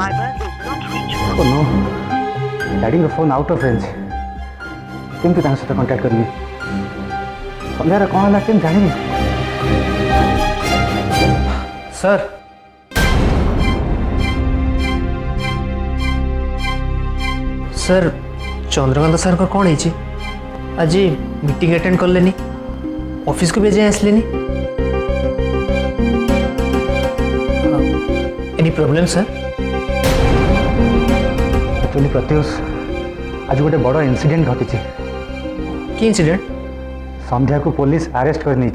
Oh no, daddy का phone out of range केमती सहित कांटेक्ट करी सन्ध्यार कौन है केम जानी सर सर चंद्रकांत सर को कौन है आज मीटिंग अटेंड कले ऑफिस को भी जाए आसले any problem sir actually Pratyush आज गोटे बड़ इंसिडेंट घटी कि इंसिडेंट संध्या को पुलिस अरेस्ट कर नहीं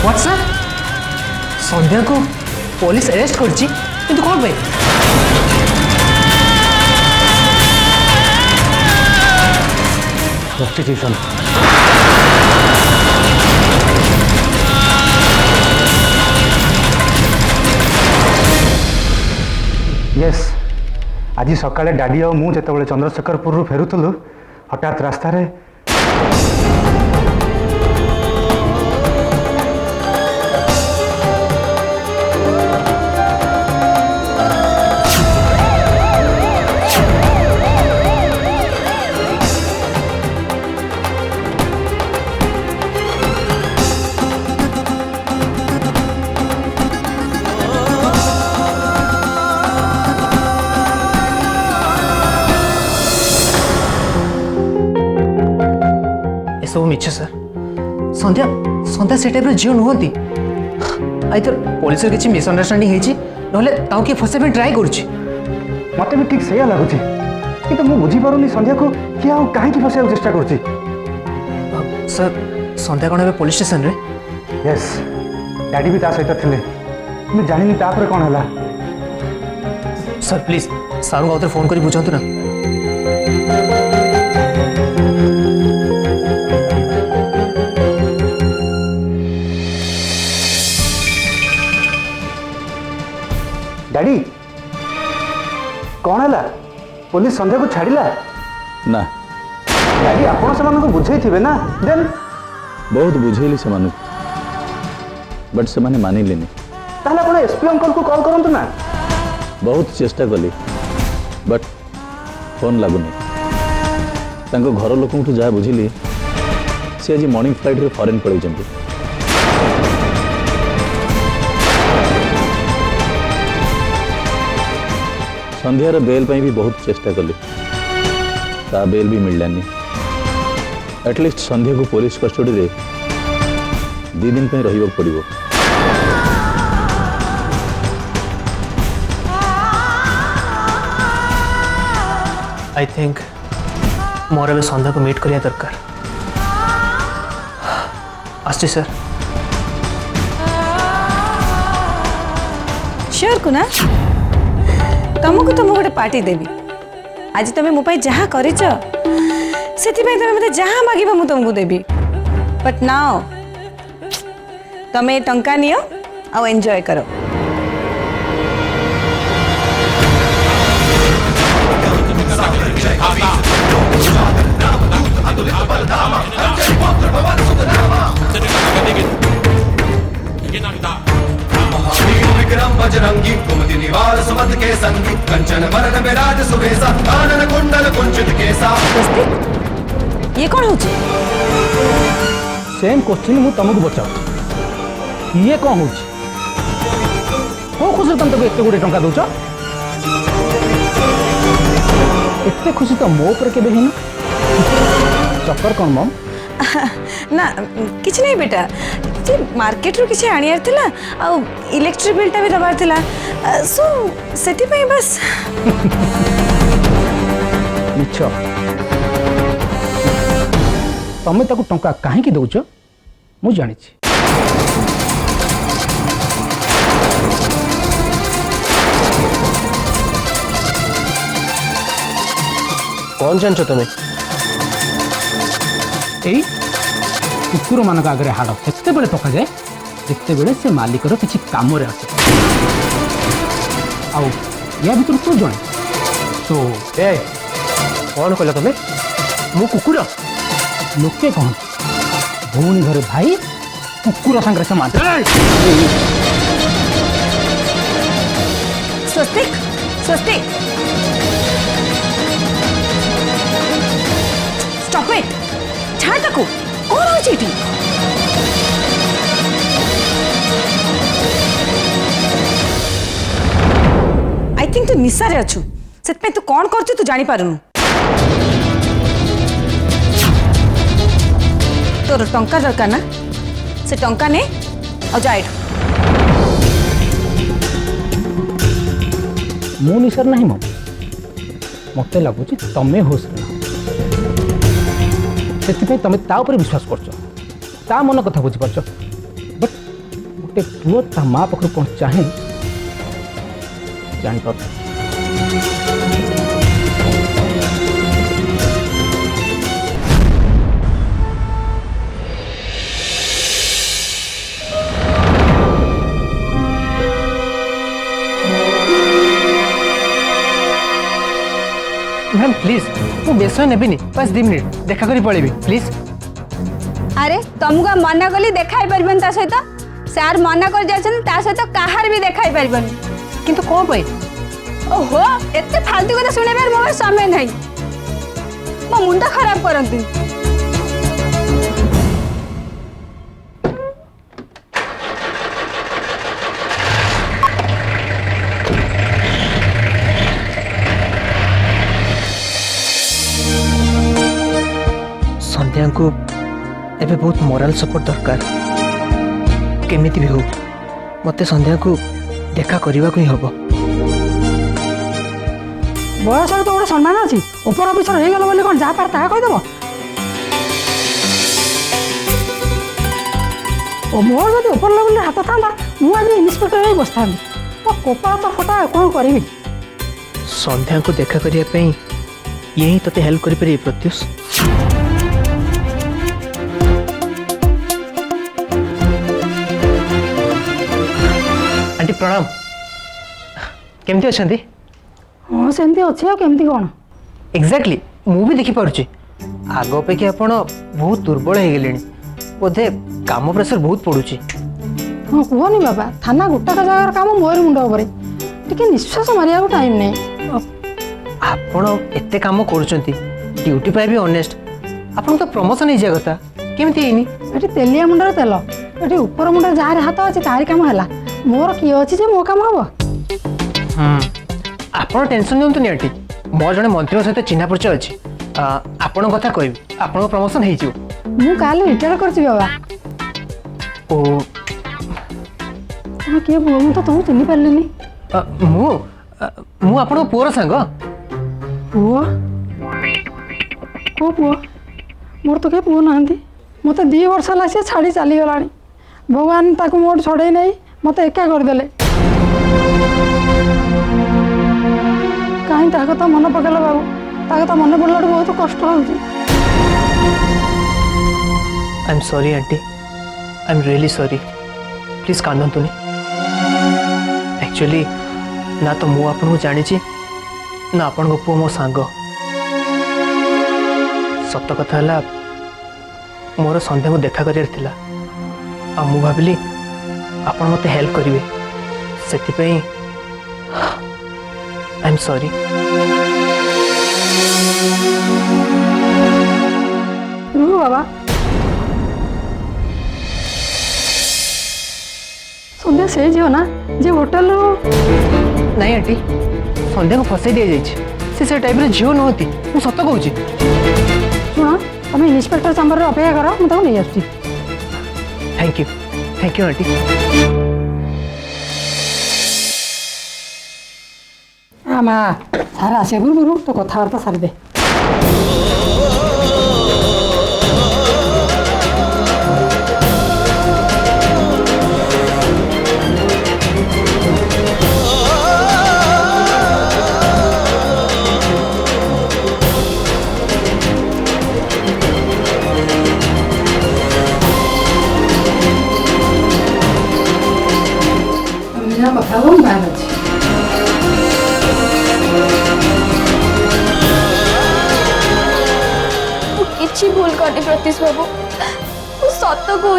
व्हाट सर संध्या को पुलिस अरेस्ट करछि किंतु कौन भाई प्रोस्टिट्यूशन यस आज सकाळे डाडी और मु जेतेबेले चंद्रशेखरपुर फेरुथलु हठात रास्ता रे सब मिछ सर संध्या संध्या से टाइप झील नुहति आई तो पुलिस किसी मिसअंडरस्टैंडिंग होती ना किए फसाई ट्राए कर मत भी ठीक से लगुच कि मुझे बुझीपार संध्या को किए कहीं फसाई चेष्टा कर सर संध्या कौन है पुलिस स्टेशन रे यस डैडी भी सहित थे मुझे जानी तापर कौन है सर प्लीज सारू आउे फोन कर बुझातु ना डैडी कौन है पुलिस संध्या को छाड़िला ना डैडी आपण से बुझे थे ना देन बहुत बुझेली से बट से मानिलेनी ताहले आपण एसपी अंकल को कॉल करंतु ना बहुत चेष्टा कली बट फोन लगुनि तांको घर लोक जहाँ बुझिली सी आज मॉर्निंग फ्लाइट रे फॉरेन पड़े संध्यार बेल पर भी बहुत चेष्टा कली ता बेल भी मिललानी एटलिस्ट संध्या को पुलिस कस्टडी रे 2 दिन पे रहिबो पड़िबो आई थिंक मोर अब संध्या को मीट करिया दरकार आस्ते सर श्योर कुना तुमको तो गोटे पार्टी देवी आज तुम मो जहाँ कर जहाँ मांग मु तुमको देवी बट नाउ तुम टंका नियो आ एंजॉय करो विक्रम बजरंगी कुमति निवार सुमत के संगी कंचन वरण विराज सुबेसा कानन कुंडल कुंचित केसा ये कौन हो सेम क्वेश्चन मु तुमको बचाऊ ये कौन हो खुशी तुम तक एत गुड़े टंका दौच एत खुशी तो मो पर के चक्कर कौन मम ना किछ नहीं बेटा जी मार्केट रू किछ आनियार थिला आ इलेक्ट्रिक बिलटा भी दबार थिला सो सेति पई बस मिछ तमे ताकू टंका काहे की दउछ मु जानि छी कौन जानछ तमे एई कुकुर मान आगे हाड़ से पका जाए जिते से मालिकर किसी कम आसे या भर तू जड़े तो ए कौन कहल तुम्हें मो कुकुर लोके कौन भौणी घर भाई कुकुर संगे समान स्वस्तिक स्वस्तिक स्टॉप इट छाड़ ताको कौन हो चीटी आई थिंक तू निशा रे अच्छु सेत में तू कौन करछु तू जानी पारुनु तोर टंका दरकार ना से टंका ने आ जा एठू मु निसर नहीं मो मत लगुच तमे होश से तमे ता ऊपर विश्वास करछ ता मन कथा बुझी पारछ बट गोटे पुओ ता माँ पाखर कौन चाहे जान पार मैम प्लीज मु बेसय नेबिनी बस 2 मिनिट देखा करी पड़ेबी प्लीज अरे तुमको मना कली देखाई पारबन ता सहित सार मना कर जाछन ता सहित काहार भी देखाई पारबन किंतु कोन पई ओहो एते फालतू कथा सुनेबार मोर समय नहीं मो मुंडा खराब करंती संध्या को एबे बहुत मोरल सपोर्ट दरकार केमिति भी हो मते संध्या को देखा करने को ही हम बयस तो गोटे सम्मान अच्छी उपर अफिसर हो गल बोली कौन जहाँ पार ता कहीदेव मोर जब उपर लेवल हाथ था मुझे इन्स्पेक्टर हो बस था मो कोपा तो फटा कौन करी संध्या को देखा करने यही तते हेल्प कर पारे प्रत्युष आंटी प्रणाम केमती अच्छा हाँ सेमती अच्छे आ केमती कौन एक्जाक्टली मु भी देखी पारुची आग अपेक्षा आपण बहुत दुर्बल हो गले बोधे काम प्रेसर बहुत पड़ुची हाँ कहनी बाबा थाना गोटाक जगार काम मोर मुंड उपर टे निश्वास मारिया टाइम नहीं आपण एते काम करूचंती ड्यूटी पाए भी ऑनेस्ट आपण तो प्रमोशन हो जाए कथा केमती हेनी ये तेलिया मुंडर तेल ये ऊपर मुंडर जार हाथ अच्छे तारी कम है मोर किए अच्छी जे मो कम हम आपण टेंशन नियंतु नि आंटी मोर जने मंत्री सहित चिन्हा परिचय अच्छी आपण कथा कहबी आपण प्रमोशन हो जाए मु काले रिटायर करछि बाबा ओ तुम किए बुआ मु तो तुम चिन्ह पारलेनी मु मु आपण पुअर सांग पुआ को पुआ मोर तो के पुआ नहांती मत 2 वर्ष है सी छाड़ी चली गला भगवान ताकू मोट छड़े नहीं मत एका करदेले कहीं कथा मन पकेल बाबू कथा मन पड़ला बहुत कष्ट हो I am sorry aunty I am really sorry please कांदतुनी एक्चुअली ना तो मु आपन को जानी ना आपन को पुओ मो सांग सत कथा है मोर संध्या को देखा कर आ मु भाविली आपन मते हेल्प करिवे सेति आई एम सॉरी रुह बाबा संध्या से झील ना जे होटल नहीं आंटी संध्या को फसाई दि जाइए से टाइप झील नुहति मु सत कहूँ शुण तुम इन्स्पेक्टर चंबर अपेक्षा कर मुझे नहीं आसुची थैंक यू आंटी आमा सारा आसे पूर्व तो कथबार्ता सारी दे कथा बाहर अच्छे कहनी प्रतीश बाबू सत कहूँ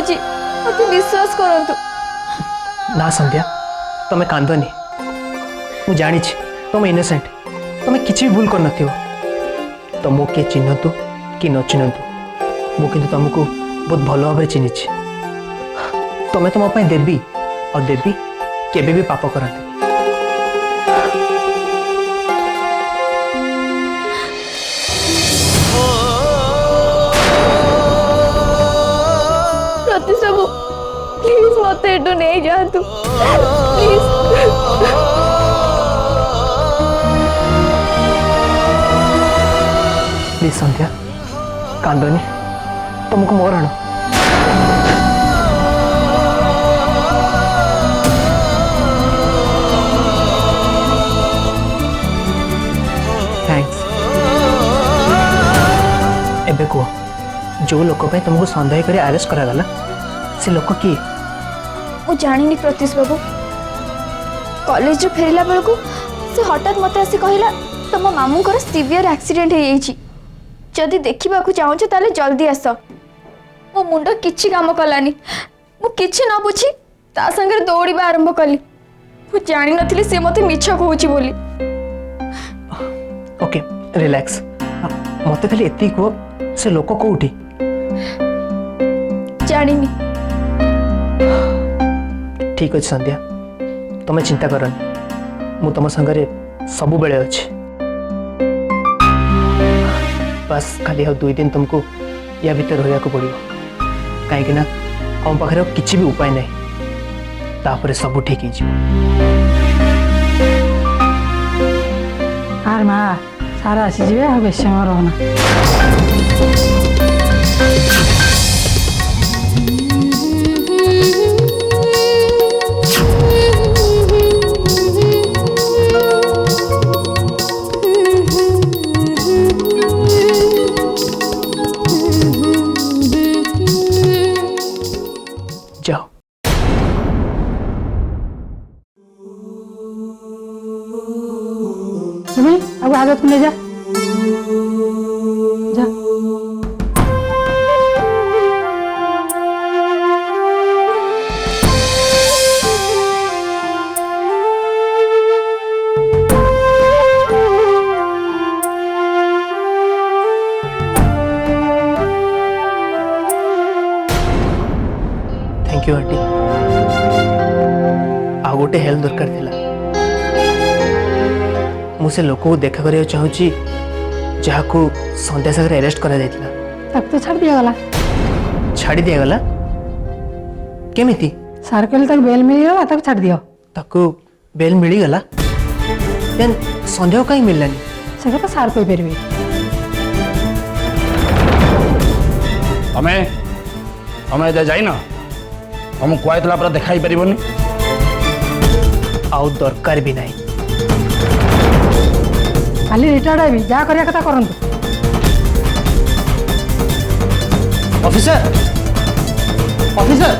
मत विश्वास करंतु। ना संध्या तुम्हें कांदनी मु जानी तुम इनोसेंट तुम्हें किसी भी भूल कर नथियो तुमको किए चिन्हतु कि न चिन्हतु मुझे तुमको बहुत भल भाव चिन्ही तुम्हें तुम देवी और देवी केबे भी पाप करते प्रतीश बाबू प्लीज मत एटू नहीं जातु प्लीज। प्लीज संध्या कांदनी तुमको मोर आण थैंक्स। एबे कह जो लोक तुमको सन्देह कर अरेस्ट करागला से लोक किए? मु जानी प्रतीश बाबू कॉलेज फेरला बेलू से हठात मत आसी कहला तुम मामू को सीवियर एक्सीडेंट हो जदि देखा चाहूच ताले जल्दी आस। मो मुंड किछि काम कलानी मु किछि न बुझी ता संगे दौड़वा आरंभ कली। मु जानी नथिली से मते मिछ कहूची बोली। ओके रिलैक्स मत खाली एति कह से लोक कोठी जानी। ठीक अच्छे संध्या तुम्हें चिंता करनी मु तुम संगे सबु बेले अच्छे बस खाली आ 2 दिन तुमको या भीतर रहा पड़ो कहीं आम पाखे किसी भी उपाय नहीं तापर सब ठीक हो। आर माँ सारा आसीजे आ बेस समय रहना। जाओ तुम्हें अब आदत को ले जा जा। थैंक यू आंटी आ गोटे हेल्प दरकार थिला मुझे लोक को देखा करिया चाहूची जहाँ को संध्या सागर अरेस्ट करा जायतिला तब तो छाड़ दिया गला। छाड़ी दिया गला केमिति? सार कहले तक बेल मिल गला तक छाड़ दियो। ताको बेल मिली गला देन संध्या कहीं मिललानी से तो सार कोई परबे। हमें हमें जा जाई ना हम कहला पर देखाई परिबनी आउ दरकार भी नहीं खाली रिटायर्ड है जहाँ करिया कथा करंतु। ऑफिसर ऑफिसर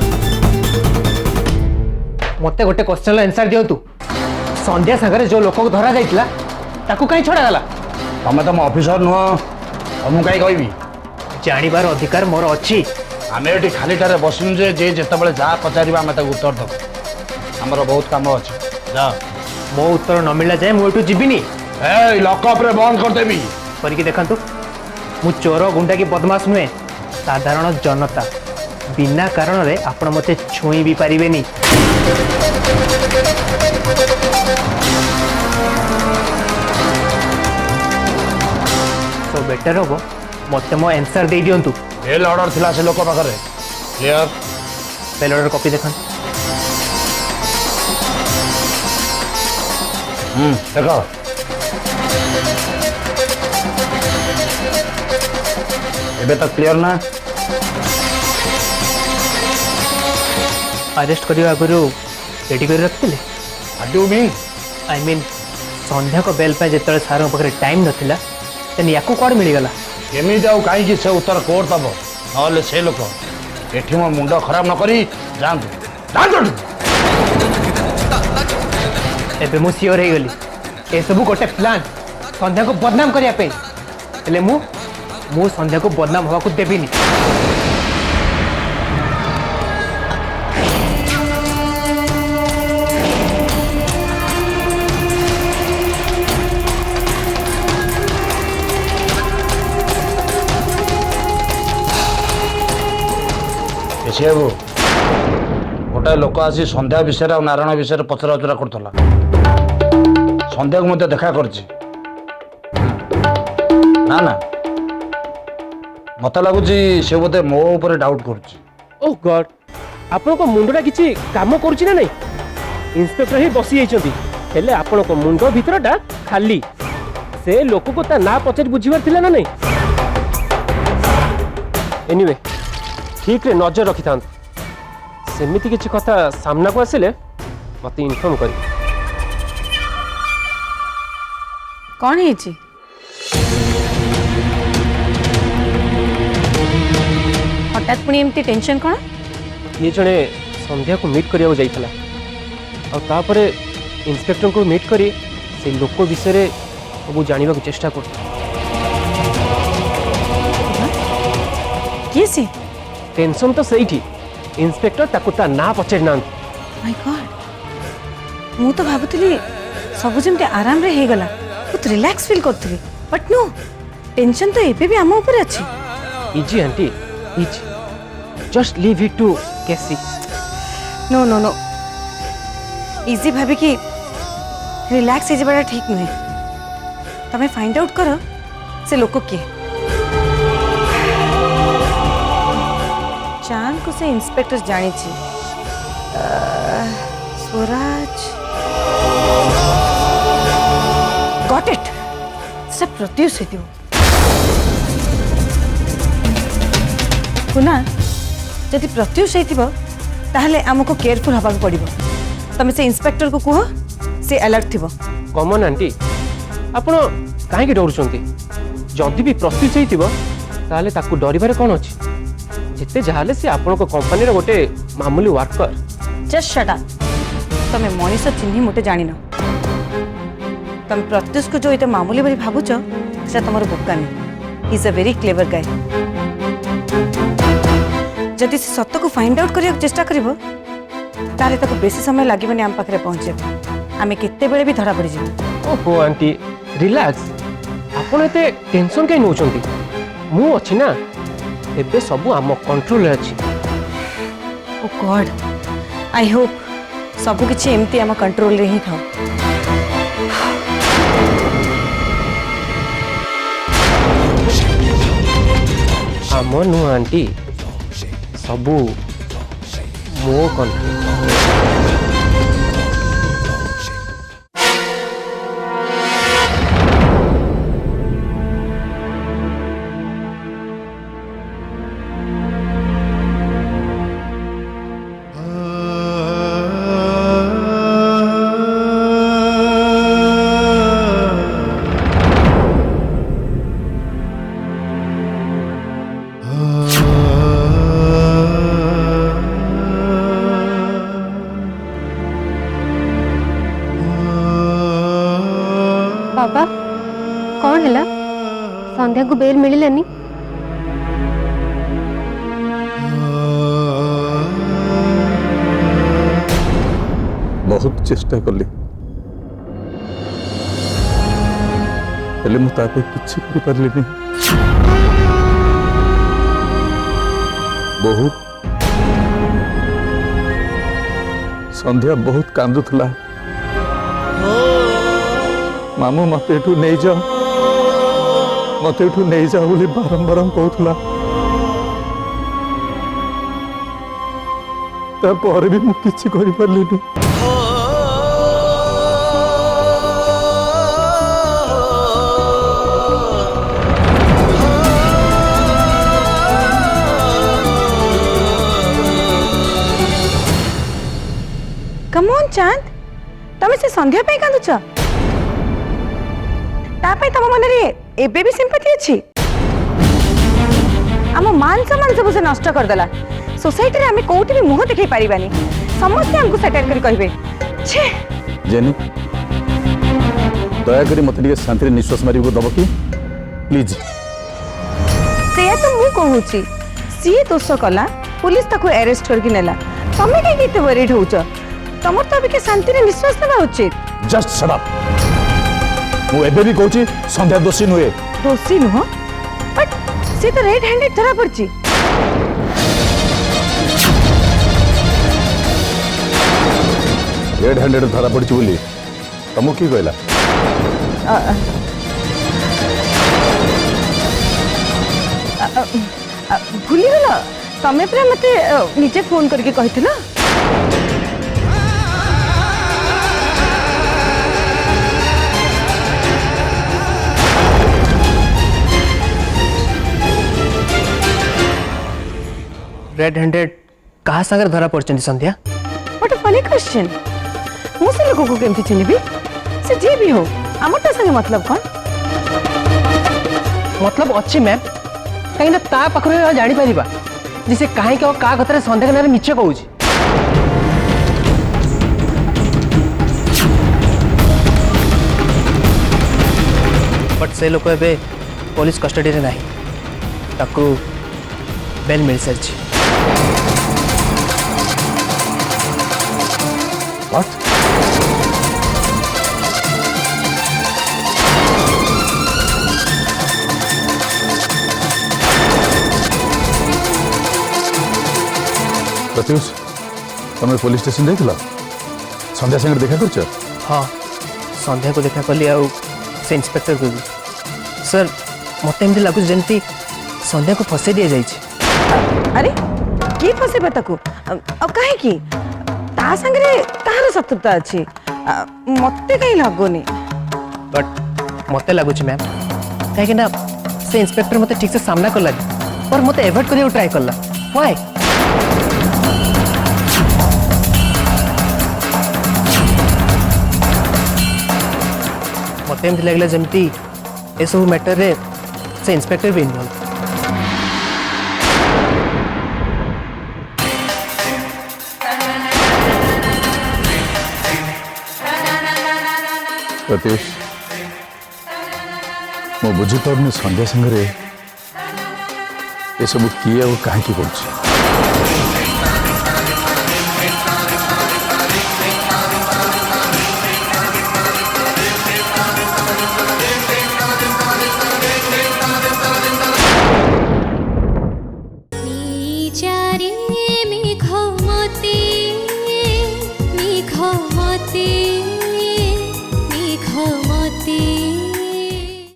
मते गोटे क्वेश्चन आंसर दियो तू संध्या सागर जो लोक को धरा जाइतला ताकू कहीं छड़ा गला? तमें तो मो ऑफिसर नुह तुमको कहीं कहबी जानिबार अधिकार मोर अछि। आम ये खालीटारे बसुन जे जिते जहाँ पचार आम उत्तर दब आमर बहुत कम अच्छे जा। मो उत्तर न मिला जाए मुझे जीविनी लकअप रे बंद करदेवी करके देखंतु मु चोर गुंडा की बदमाश नुहे साधारण जनता बिना कारण रे आपण मते छुई भी पारिबेनी। तो बेटर होबो मते मो आंसर दे दियंतु। बेल ऑर्डर थिला से लोक पाखरे क्लियर बेल ऑर्डर कॉपी देखन देखो एबे तक क्लियर ना? अरेस्ट करियो आगुरु रेडी कर रखथिले? What do mean? I mean संध्या को बेल पे जेतले सार पाखरे टाइम नथिला तेन याकू कोड मिली गला केमी जाऊ कहीं से उत्तर कोर्ट दब ना से लोक एठी मो मुंड खराब न करी जानतु जानतु। एबे मु सियोर हे गली ए सब गोटे प्लान संध्या को बदनाम करिया पे हेले मु मो संध्या को बदनाम हवा को देविनी। बाबू गोटाए लोक आसी संध्या विषय और नारायण विषय पचराउचरा करथला। संध्या को मते देखा करछि ना ना मत लगुच से बोधे मो ऊपर डाउट करछि। ओह गॉड आपण को मुंडटा किछि काम करछि ना नहीं? इंस्पेक्टर ही बसी जाइछंती हेले आपण को मुंड भीतरटा खाली। से लोक को ता ना पचर बुझिबार थिला ना नहीं? एनीवे ठीक रे नजर रखि थांत। सेमिति किछि कथा सामना को आसिले मते इन्फॉर्म करी। कौन है जी? हठात पुणी एमती टेंशन कौन? ये जने संध्या को मीट करिया जाइतला और तापरे इंस्पेक्टर को मीट करी से लोक विषय रे सब जानिबा को चेष्टा करत। किए सी? टेंशन तो सही थी। इंस्पेक्टर ताको ता ना पचर ना। माय गॉड मु तो भाबुतली सब जमते आराम रे हे गला बहुत रिलैक्स फील करथली बट नो टेंशन तो एबे भी हम ऊपर अछि। Easy aunty easy just leave it to कैसी। नो नो नो इजी भाबी कि रिलैक्स हे जबड़ा ठीक नुहे। तमे फाइंड आउट करो से लोक के चांद को से इंस्पेक्टर जानी छी स्वराज गॉट इट से प्रत्युष हे दियो कुना जदि प्रत्युष हे थिबो ताहले हमको केयरफुल हबा पड़िबो। तमे से इंस्पेक्टर को कहो से अलर्ट थिबो। कॉमन आंटी आपण काहे के डरुचंती? जदि भी प्रत्युष हे थिबो ताहले ताकू डरिबारे कोन अछि? जिते जहाले से आपण को कंपनी रे गोटे मामूली वर्कर। Just shut up. तमे मनीष चिन्ही मोटे जानि न। तमे प्रत्युष को जो इते मामूली बरी भाबुचो से तमरो बोकानी। He is a very clever guy. जदि से सत्य को फाइंड आउट करिया चेष्टा करिवो तारे ताको बेसी समय लागिबनी हम पाखरे पहुंचे। आमे केते बेले भी धरा पड़ी जिवो। ओहो आंटी रिलैक्स आपण एते टेंशन के नउचंती? मु अछि ना एबे सब आम कंट्रोल अछि। ओ गॉड आई होप सब किछि एमती आम कंट्रोल रे ही थाओ। आम नु आंटी सबू मो कंट्रोल। बाबा कौन है? संध्या को बेल मिललानी? बहुत चेष्टा कली हेले मु तापे किछि करि परलिनी। बहुत संध्या बहुत कांदुथला। मामू मते एठू नहीं जाओ मते एठू नहीं जाओ बोली बारंबार कहूला। तापर भी मु किछि करि परलिनी। कम ऑन चांद तमे से संध्या पे कांदुछ? तापे तम मन रे एबे भी सिंपैथी अछि? आम मान सम्मान सब से नष्ट कर देला। सोसाइटी रे हमें कोठी भी मुंह देखै पारिबानी। समस्त हमको सेटल करी कहबे। छे जेनी दया करी मत शांति निश्वास मारी दब कि प्लीज। सेया तो मु कहूची सी दोष कला पुलिस ताको अरेस्ट करके नेला तमे कहीं केते वरीड होउछ तमर तो अभी के शांति रे निश्वास नेबा उचित जस्ट शट अप मु एबे भी कहूची संध्या दोषी नुहे दोषी नुह बट सी तो रेड हैंडेड धरा पड़ची रेड हैंडेड धरा पड़ी बोली तुमको की कहला भूली गला तमे पूरा मते नीचे फोन करके कहिथिला रेड हैंडेड कहा सागर धरा पड़छन संध्या व्हाट अ फनी क्वेश्चन मु से लोगों को केमती चिन्हबी से जे भी हो हमर ता संगे मतलब कोन मतलब अच्छी मैम कहीं ता पाखरे जानी परिबा जिसे काहे के का कथरे संध्या के नारे मिछ कहूची बट से लोक एबे पुलिस कस्टडी रे नाही ताकू बेल मिल सरची व्हाट प्रत्युष तुम पुलिस स्टेशन जाइला संध्या संगे देखा करछ हाँ संध्या को देखा कली आउ से इंस्पेक्टर को भी सर मत एमती लगुच जमती संध्या को फसे दिया जाइए अरे की फसेबा ताकू अब काहे की ता संगे तार शत्रुता अछि मते कहीं लागोनी बट मत लगुच मैम कहीं ना से इंस्पेक्टर मत ठीक से सामना कर लगे और मत एवॉइड करने ट्राई करला व्हाई मत एमती लगला जमती ए सब मैटर रे से इंस्पेक्टर भी इन्वॉल्व प्रत्युष मु बुझीपार संध्या संगे ये सब किए और कहीं कर चारी